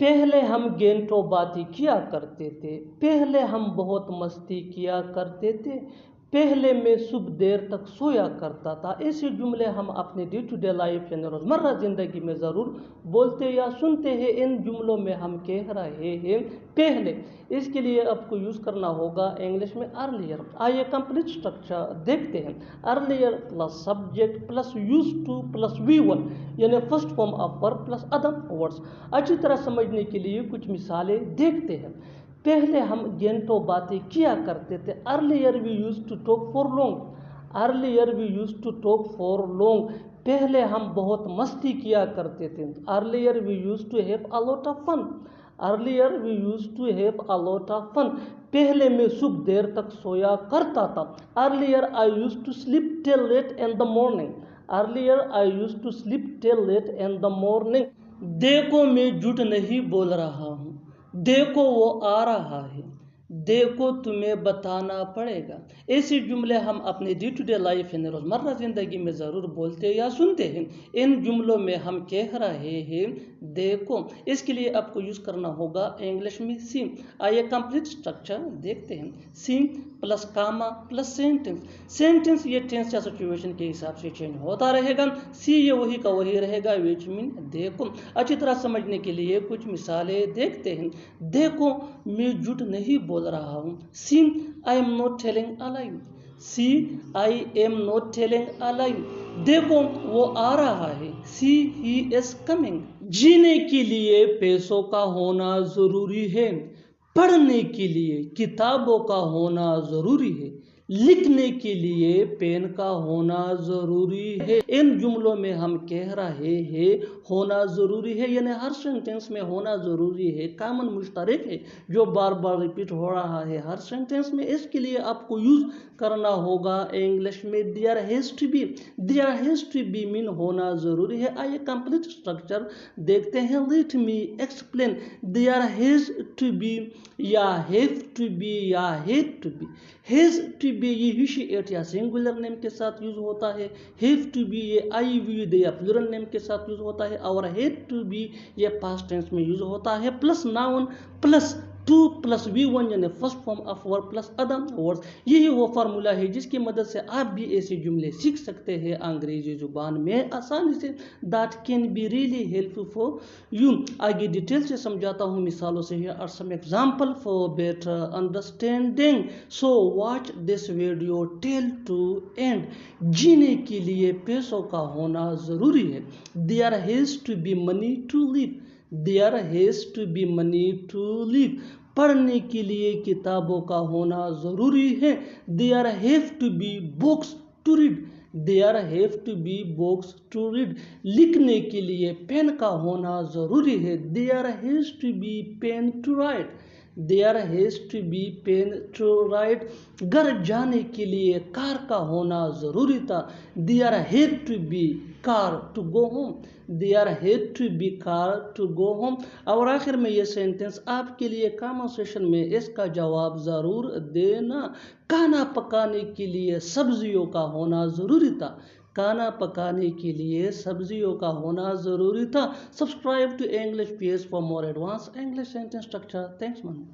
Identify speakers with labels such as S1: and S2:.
S1: पहले हम घंटों बातें किया करते थे, पहले हम बहुत मस्ती किया करते थे, पहले मैं सुबह देर तक सोया करता था। ऐसे जुमले हम अपने डे टू डे लाइफ यानी रोज़मर्रा ज़िंदगी में ज़रूर बोलते या सुनते हैं। इन जुमलों में हम कह रहे हैं पहले, इसके लिए आपको यूज़ करना होगा इंग्लिश में अर्लियर। आइए कंप्लीट स्ट्रक्चर देखते हैं। Earlier plus subject plus use two plus V1 यानी first form of verb plus other words. अच्छी तरह समझने के लिए कुछ मिसालें देखते हैं। पहले हम घंटों बातें किया करते थे। Earlier we use to talk for long, earlier we use to talk for long. पहले हम बहुत मस्ती किया करते थे। Earlier we use to have a lot of fun, earlier we use to have a lot of fun. पहले मैं सुबह देर तक सोया करता था। Earlier I use to sleep till late in the morning, earlier I use to sleep till late in the morning. देखो मैं झूठ नहीं बोल रहा हूँ, देखो वो आ रहा है, देखो तुम्हें बताना पड़ेगा। ऐसे जुमले हम अपने डे टू डे लाइफ यानी रोज़मर्रा ज़िंदगी में ज़रूर बोलते या सुनते हैं। इन जुमलों में हम कह रहे हैं देखो, इसके लिए आपको यूज़ करना होगा इंग्लिश में सी। आइए कंप्लीट स्ट्रक्चर देखते हैं। सी प्लस कामा प्लस सेंटेंस। सेंटेंस ये टेंस या सिचुएशन के हिसाब से चेंज होता रहेगा। सी ये वही का वही रहेगा, विच मीन देखो। अच्छी तरह समझने के लिए कुछ मिसालें देखते हैं। देखो मैं झूठ नहीं बोल रहा हूँ। See I am not telling a lie, see I am not telling a lie. देखो वो आ रहा है, सी ही इज कमिंग। जीने के लिए पैसों का होना जरूरी है, पढ़ने के लिए किताबों का होना जरूरी है, लिखने के लिए पेन का होना जरूरी है। इन जुमलों में हम कह रहे हैं होना जरूरी है, यानी हर सेंटेंस में होना जरूरी है, कॉमन मुश्तरक है जो बार बार रिपीट हो रहा है हर सेंटेंस में। इसके लिए आपको यूज करना होगा इंग्लिश में there has to be. There has to be mean होना जरूरी है। आइए कंप्लीट स्ट्रक्चर देखते हैं। Let me explain. There has to be या हैव टू बी या had to be. Has to be ये विशेष या सिंगुलर नेम के साथ यूज होता है। हैव टू बी ये आई वी दे या प्लूरल नेम के साथ यूज होता है। और हैड टू बी ये पास्ट टेंस में यूज होता है। Plus noun plus two plus V1 यानी first form of verb plus other words. यही वो फार्मूला है जिसकी मदद से आप भी ऐसे जुमले सीख सकते हैं अंग्रेजी जुबान में आसानी से। That can be really helpful for you. आगे डिटेल से समझाता हूँ मिसालों से। Here are some example for better understanding, so watch this video till to end. जीने के लिए पैसों का होना जरूरी है। There has to be money to live, there has to be money to live. पढ़ने के लिए किताबों का होना ज़रूरी है। There have to be books to read, there have to be books to read. लिखने के लिए पेन का होना ज़रूरी है। There has to be pen to write, there has to be pen to write. घर जाने के लिए कार का होना ज़रूरी था। There had to be car to go home, there had to be car to go home. और आखिर में ये सेंटेंस आपके लिए कमेंट सेक्शन में इसका जवाब ज़रूर देना। खाना पकाने के लिए सब्जियों का होना ज़रूरी था, खाना पकाने के लिए सब्जियों का होना ज़रूरी था। Subscribe to English PS for more advance English sentence structure. Thanks man.